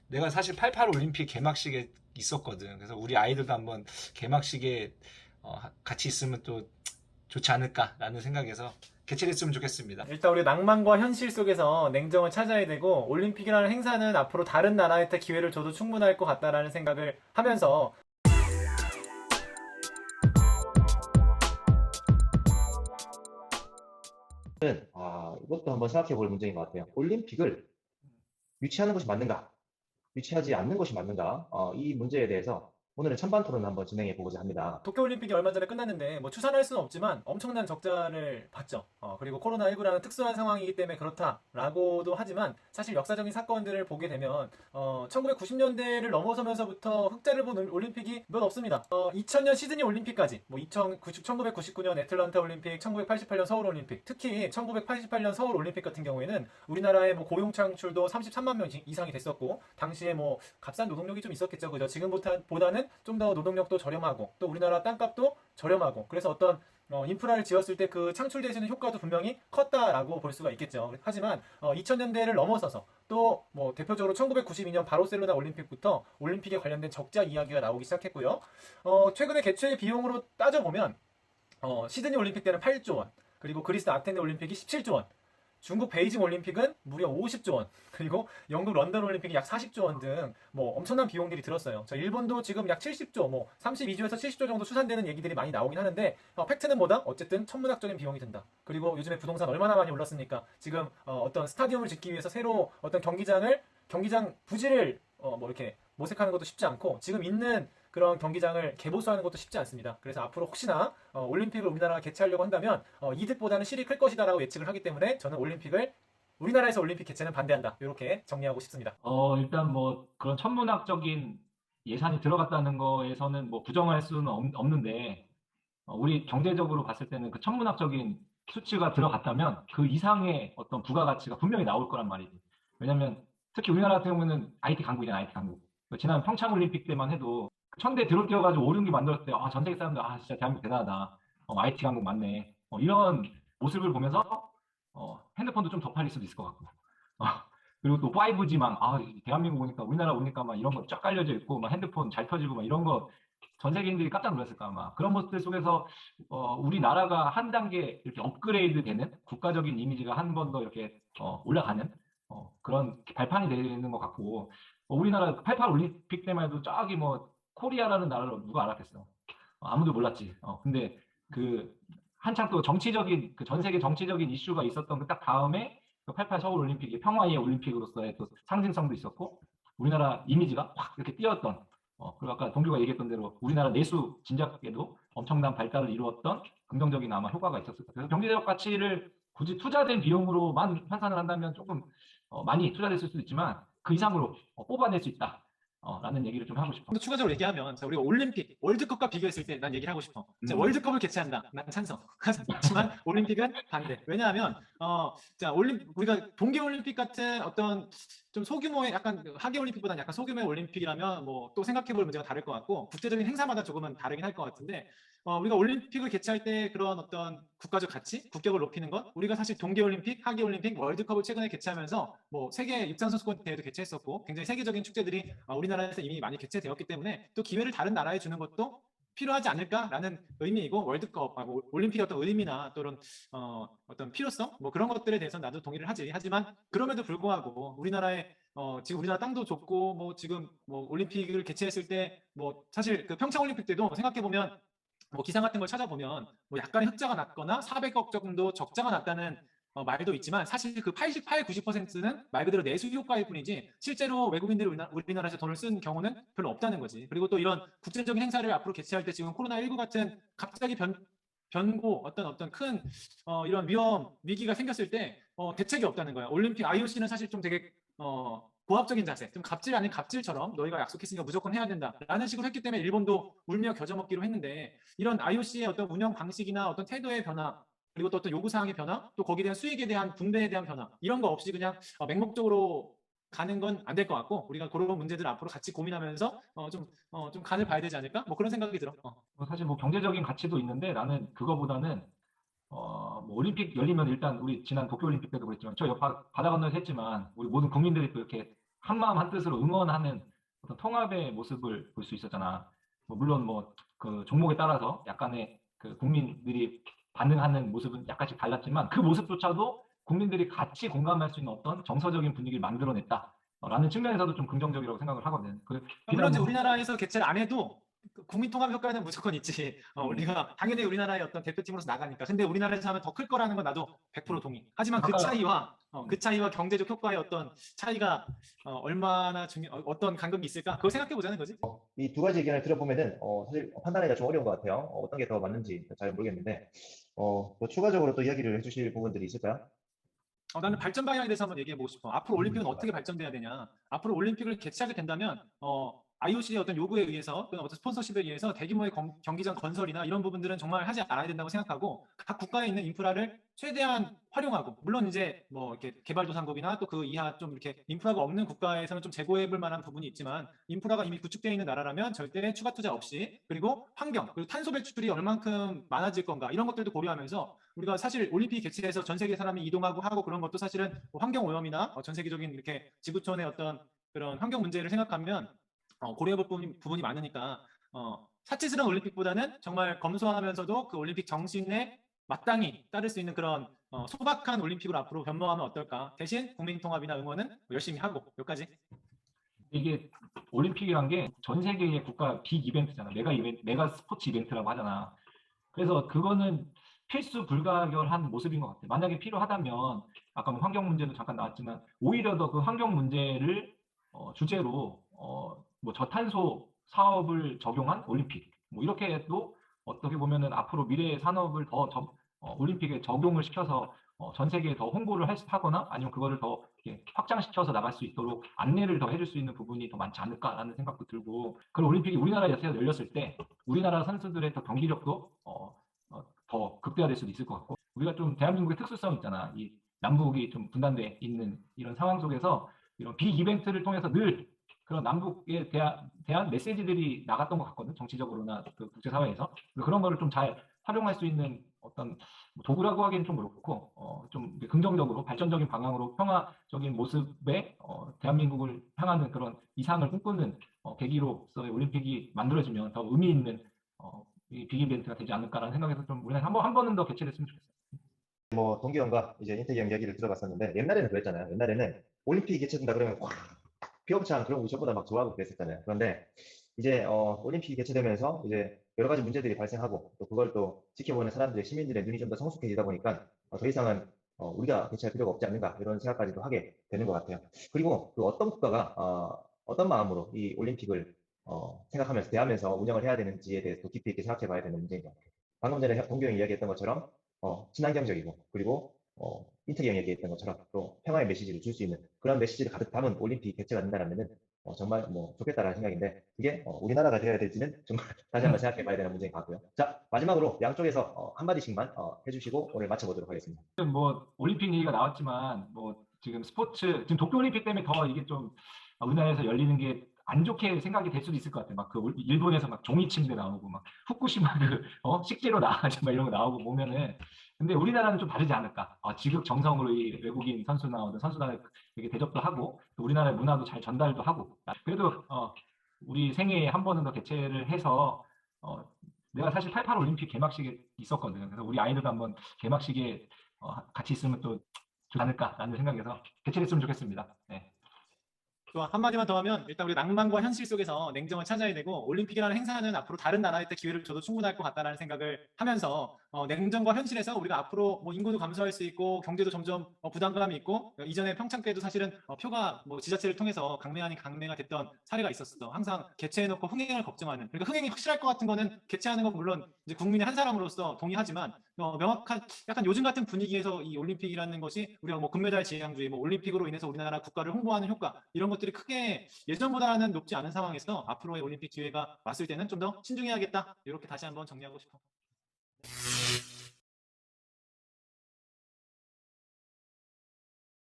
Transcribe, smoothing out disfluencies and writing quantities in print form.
내가 사실 88 올림픽 개막식에 있었거든. 그래서 우리 아이들도 한번 개막식에 같이 있으면 또 좋지 않을까라는 생각에서 개최됐으면 좋겠습니다. 일단 우리 낭만과 현실 속에서 냉정을 찾아야 되고 올림픽이라는 행사는 앞으로 다른 나라한테 기회를 줘도 충분할 것 같다라는 생각을 하면서 이것도 한번 생각해 볼 문제인 것 같아요. 올림픽을 유치하는 것이 맞는가? 유치하지 않는 것이 맞는가? 이 문제에 대해서 오늘은 찬반 토론을 한번 진행해 보고자 합니다. 도쿄올림픽이 얼마 전에 끝났는데 뭐 추산할 수는 없지만 엄청난 적자를 봤죠. 그리고 코로나19라는 특수한 상황이기 때문에 그렇다라고도 하지만 사실 역사적인 사건들을 보게 되면 1990년대를 넘어서면서부터 흑자를 본 올림픽이 몇 없습니다. 2000년 시드니 올림픽까지 뭐 1999년 애틀란타 올림픽, 1988년 서울 올림픽, 특히 1988년 서울 올림픽 같은 경우에는 우리나라의 뭐 고용 창출도 33만 명 이상이 됐었고 당시에 뭐 값싼 노동력이 좀 있었겠죠. 그죠? 지금보다는 좀 더 노동력도 저렴하고 또 우리나라 땅값도 저렴하고 그래서 어떤 인프라를 지었을 때 그 창출되시는 효과도 분명히 컸다라고 볼 수가 있겠죠. 하지만 2000년대를 넘어서서 또 뭐 대표적으로 1992년 바르셀로나 올림픽부터 올림픽에 관련된 적자 이야기가 나오기 시작했고요. 최근에 개최 비용으로 따져보면 시드니 올림픽 때는 8조 원, 그리고 그리스 아테네 올림픽이 17조 원, 중국 베이징 올림픽은 무려 50조 원, 그리고 영국 런던 올림픽이 약 40조 원 등 뭐 엄청난 비용들이 들었어요. 자, 일본도 지금 약 70조, 뭐 32조에서 70조 정도 추산되는 얘기들이 많이 나오긴 하는데 팩트는 뭐다? 어쨌든 천문학적인 비용이 든다. 그리고 요즘에 부동산 얼마나 많이 올랐습니까? 지금 어떤 스타디움을 짓기 위해서 새로 어떤 경기장 부지를 뭐 이렇게 모색하는 것도 쉽지 않고 지금 있는 그런 경기장을 개보수하는 것도 쉽지 않습니다. 그래서 앞으로 혹시나 올림픽을 우리나라가 개최하려고 한다면 이득보다는 실이 클 것이다라고 예측을 하기 때문에 저는 우리나라에서 올림픽 개최는 반대한다. 이렇게 정리하고 싶습니다. 일단 뭐 그런 천문학적인 예산이 들어갔다는 거에서는 뭐 부정할 수는 없는데, 우리 경제적으로 봤을 때는 그 천문학적인 수치가 들어갔다면 그 이상의 어떤 부가가치가 분명히 나올 거란 말이지. 왜냐면 특히 우리나라 같은 경우는 IT 강국이잖아, IT 강국. 지난 평창 올림픽 때만 해도 천대 드론 띄워가지고 오륜기 만들었을 때, 전 세계 사람들, 진짜 대한민국 대단하다. IT 강국 맞네. 이런 모습을 보면서, 핸드폰도 좀 더 팔릴 수도 있을 것 같고. 어, 그리고 또 5G망, 대한민국 오니까, 우리나라 오니까 막 이런 거 쫙 깔려져 있고, 막 핸드폰 잘 터지고, 막 이런 거 전 세계인들이 깜짝 놀랐을까, 아마. 그런 모습들 속에서, 우리나라가 한 단계 이렇게 업그레이드 되는 국가적인 이미지가 한 번 더 이렇게, 올라가는, 그런 발판이 되는 것 같고, 우리나라 88 올림픽 때만 해도 저기 뭐, 코리아라는 나라를 누가 알았겠어. 아무도 몰랐지. 근데 그 한창 또 정치적인 그 전 세계 정치적인 이슈가 있었던 그 딱 다음에 그 88 서울 올림픽이 평화의 올림픽으로서의 또 상징성도 있었고 우리나라 이미지가 확 이렇게 띄었던 그리고 아까 동규가 얘기했던 대로 우리나라 내수 진작에도 엄청난 발달을 이루었던 긍정적인 아마 효과가 있었을 거예요. 그래서 경제적 가치를 굳이 투자된 비용으로만 환산을 한다면 조금 많이 투자됐을 수도 있지만 그 이상으로 뽑아낼 수 있다. 라는 얘기를 좀 하고 싶어. 또 추가적으로 얘기하면 자, 우리가 올림픽, 월드컵과 비교했을 때 난 얘기를 하고 싶어. 자, 월드컵을 개최한다. 난 찬성. 하지만 올림픽은 반대. 왜냐하면 자, 우리가 동계 올림픽 같은 어떤 좀 소규모의 약간 하계 올림픽보다는 약간 소규모의 올림픽이라면 뭐 또 생각해 볼 문제가 다를 것 같고 국제적인 행사마다 조금은 다르긴 할 것 같은데 우리가 올림픽을 개최할 때 그런 어떤 국가적 가치, 국격을 높이는 것, 우리가 사실 동계올림픽, 하계올림픽, 월드컵을 최근에 개최하면서 뭐 세계 육상선수권 대회도 개최했었고 굉장히 세계적인 축제들이 우리나라에서 이미 많이 개최되었기 때문에 또 기회를 다른 나라에 주는 것도 필요하지 않을까라는 의미이고 월드컵, 올림픽의 어떤 의미나 또는 어떤 필요성, 뭐 그런 것들에 대해서 나도 동의를 하지. 하지만 그럼에도 불구하고 우리나라의 지금 우리나라 땅도 좁고 뭐 지금 뭐 올림픽을 개최했을 때 뭐 사실 그 평창 올림픽 때도 생각해 보면 뭐 기사 같은 걸 찾아보면 뭐 약간의 흑자가 났거나 400억 정도 적자가 났다는 말도 있지만 사실 그 88, 90%는 말 그대로 내수 효과일 뿐이지 실제로 외국인들이 우리나라에서 돈을 쓴 경우는 별로 없다는 거지. 그리고 또 이런 국제적인 행사를 앞으로 개최할 때 지금 코로나19 같은 갑자기 변고 어떤 큰 이런 위기가 생겼을 때 대책이 없다는 거야. 올림픽 IOC는 사실 좀 되게 고압적인 자세, 좀 갑질 아닌 갑질처럼 너희가 약속했으니까 무조건 해야 된다라는 식으로 했기 때문에 일본도 울며 겨자 먹기로 했는데 이런 IOC의 어떤 운영 방식이나 어떤 태도의 변화 그리고 또 어떤 요구 사항의 변화 또 거기에 대한 수익에 대한 분배에 대한 변화 이런 거 없이 그냥 맹목적으로 가는 건 안 될 것 같고 우리가 그런 문제들 앞으로 같이 고민하면서 좀 간을 봐야 되지 않을까? 뭐 그런 생각이 들어. 사실 뭐 경제적인 가치도 있는데 나는 그거보다는 뭐 올림픽 열리면 일단 우리 지난 도쿄 올림픽 때도 그랬지만 저 바다 건너에서 했지만 우리 모든 국민들이 또 이렇게 한마음 한뜻으로 응원하는 어떤 통합의 모습을 볼 수 있었잖아. 뭐 물론 뭐 그 종목에 따라서 약간의 그 국민들이 반응하는 모습은 약간씩 달랐지만 그 모습조차도 국민들이 같이 공감할 수 있는 어떤 정서적인 분위기를 만들어냈다라는 측면에서도 좀 긍정적이라고 생각을 하거든. 그 물론 비단 이제 뭐 우리나라에서 개최를 안 해도 그 국민 통합 효과는 무조건 있지. 우리가 당연히 우리나라의 어떤 대표팀으로서 나가니까. 근데 우리나라에서 하면 더 클 거라는 건 나도 100% 동의. 하지만 그 아까 차이와 그 차이와 경제적 효과의 어떤 차이가 얼마나 어떤 간극이 있을까? 그걸 생각해 보자는 거지. 이 두 가지 의견을 들어보면은 사실 판단하기가 좀 어려운 것 같아요. 어떤 게 더 맞는지 잘 모르겠는데 또 추가적으로 또 이야기를 해주실 부분들이 있을까요? 나는 발전 방향에 대해서 한번 얘기해 보고 싶어. 앞으로 올림픽은 어떻게 발전돼야 되냐? 앞으로 올림픽을 개최하게 된다면 IOC의 어떤 요구에 의해서 또는 어떤 스폰서십에 의해서 대규모의 경기장 건설이나 이런 부분들은 정말 하지 않아야 된다고 생각하고 각 국가에 있는 인프라를 최대한 활용하고 물론 이제 뭐 이렇게 개발도상국이나 또 그 이하 좀 이렇게 인프라가 없는 국가에서는 좀 재고해 볼 만한 부분이 있지만 인프라가 이미 구축되어 있는 나라라면 절대 추가 투자 없이 그리고 환경 그리고 탄소 배출이 얼만큼 많아질 건가 이런 것들도 고려하면서 우리가 사실 올림픽 개최해서 전 세계 사람이 이동하고 하고 그런 것도 사실은 뭐 환경 오염이나 전 세계적인 이렇게 지구촌의 어떤 그런 환경 문제를 생각하면 고려해 볼 부분이 많으니까 사치스러운 올림픽보다는 정말 검소하면서도 그 올림픽 정신에 마땅히 따를 수 있는 그런 소박한 올림픽으로 앞으로 변모하면 어떨까. 대신 국민 통합이나 응원은 열심히 하고 여기까지. 이게 올림픽이란 게 전 세계의 국가 빅 이벤트잖아. 메가 스포츠 이벤트라고 하잖아. 그래서 그거는 필수 불가결한 모습인 것 같아. 만약에 필요하다면 아까 뭐 환경 문제도 잠깐 나왔지만 오히려 더 그 환경 문제를 주제로 뭐 저탄소 사업을 적용한 올림픽 뭐 이렇게 해도 어떻게 보면은 앞으로 미래의 산업을 더 올림픽에 적용을 시켜서 전 세계에 더 홍보를 하거나 아니면 그거를 더 이렇게 확장시켜서 나갈 수 있도록 안내를 더 해줄 수 있는 부분이 더 많지 않을까라는 생각도 들고 그런 올림픽이 우리나라에서 열렸을 때 우리나라 선수들의 더 경기력도 더 극대화될 수도 있을 것 같고 우리가 좀 대한민국의 특수성 있잖아. 이 남북이 좀 분단돼 있는 이런 상황 속에서 이런 빅 이벤트를 통해서 늘 그런 남북에 대한 메시지들이 나갔던 것 같거든. 정치적으로나 그 국제사회에서 그런 거를 좀 잘 활용할 수 있는 어떤 도구라고 하기는 좀 그렇고 좀 긍정적으로 발전적인 방향으로 평화적인 모습에 대한민국을 향하는 그런 이상을 꿈꾸는 계기로서의 올림픽이 만들어지면 더 의미 있는 이 빅 이벤트가 되지 않을까라는 생각에서 좀 우리나라 한 번은 더 개최됐으면 좋겠어요. 뭐 동기 형과 이제 인태기 형 이야기를 들어봤었는데 옛날에는 그랬잖아요. 옛날에는 올림픽이 개최된다 그러면 와, 피업창 그런 거 전부 다 막 좋아하고 그랬었잖아요. 그런데 이제 올림픽이 개최되면서 이제 여러 가지 문제들이 발생하고 또 그걸 또 지켜보는 사람들의 시민들의 눈이 좀 더 성숙해지다 보니까 더 이상은 우리가 개최할 필요가 없지 않는가 이런 생각까지도 하게 되는 것 같아요. 그리고 그 어떤 국가가 어떤 마음으로 이 올림픽을 생각하면서 대하면서 운영을 해야 되는지에 대해서 깊이 있게 생각해 봐야 되는 문제인 것 같아요. 방금 전에 동규 형이 이야기했던 것처럼 친환경적이고 그리고 인터기 형이 얘기했던 것처럼 또 평화의 메시지를 줄 수 있는 그런 메시지를 가득 담은 올림픽 개최가 된다면은 정말 뭐 좋겠다라는 생각인데 그게 우리나라가 되어야 될지는 정말 다시 한번 생각해 봐야 되는 문제인 것 같고요. 자, 마지막으로 양쪽에서 한마디씩만 해주시고 오늘 마쳐보도록 하겠습니다. 뭐 올림픽 얘기가 나왔지만 뭐 지금 지금 도쿄 올림픽 때문에 더 이게 좀 우리나라에서 열리는 게 안 좋게 생각이 될 수도 있을 것 같아요. 막 그 일본에서 막 종이 침대 나오고 막 후쿠시마 그 식재료 나가지 막 이런 거 나오고 보면은 근데 우리나라는 좀 다르지 않을까? 지극정성으로 이 외국인 선수나 어떤 선수단을 이렇게 대접도 하고 또 우리나라의 문화도 잘 전달도 하고 그래도 우리 생애에 한 번은 더 개최를 해서 내가 사실 88 올림픽 개막식에 있었거든. 그래서 우리 아이들도 한번 개막식에 같이 있으면 또 좋지 않을까라는 생각에서 개최했으면 좋겠습니다. 네. 또 한마디만 더 하면 일단 우리 낭만과 현실 속에서 냉정을 찾아야 되고 올림픽이라는 행사는 앞으로 다른 나라에 때 기회를 줘도 충분할 것 같다라는 생각을 하면서 냉정과 현실에서 우리가 앞으로 뭐 인구도 감소할 수 있고 경제도 점점 부담감이 있고 이전에 평창 때도 사실은 표가 뭐 지자체를 통해서 강매 아닌 강매가 됐던 사례가 있었어. 항상 개최해놓고 흥행을 걱정하는 그러니까 흥행이 확실할 것 같은 거는 개최하는 건 물론 이제 국민의 한 사람으로서 동의하지만 명확한 약간 요즘 같은 분위기에서 이 올림픽이라는 것이 우리가 뭐 금메달 지향주의 뭐 올림픽으로 인해서 우리나라 국가를 홍보하는 효과 이런 것들이 크게 예전보다는 높지 않은 상황에서 앞으로의 올림픽 기회가 왔을 때는 좀 더 신중해야겠다 이렇게 다시 한번 정리하고 싶어.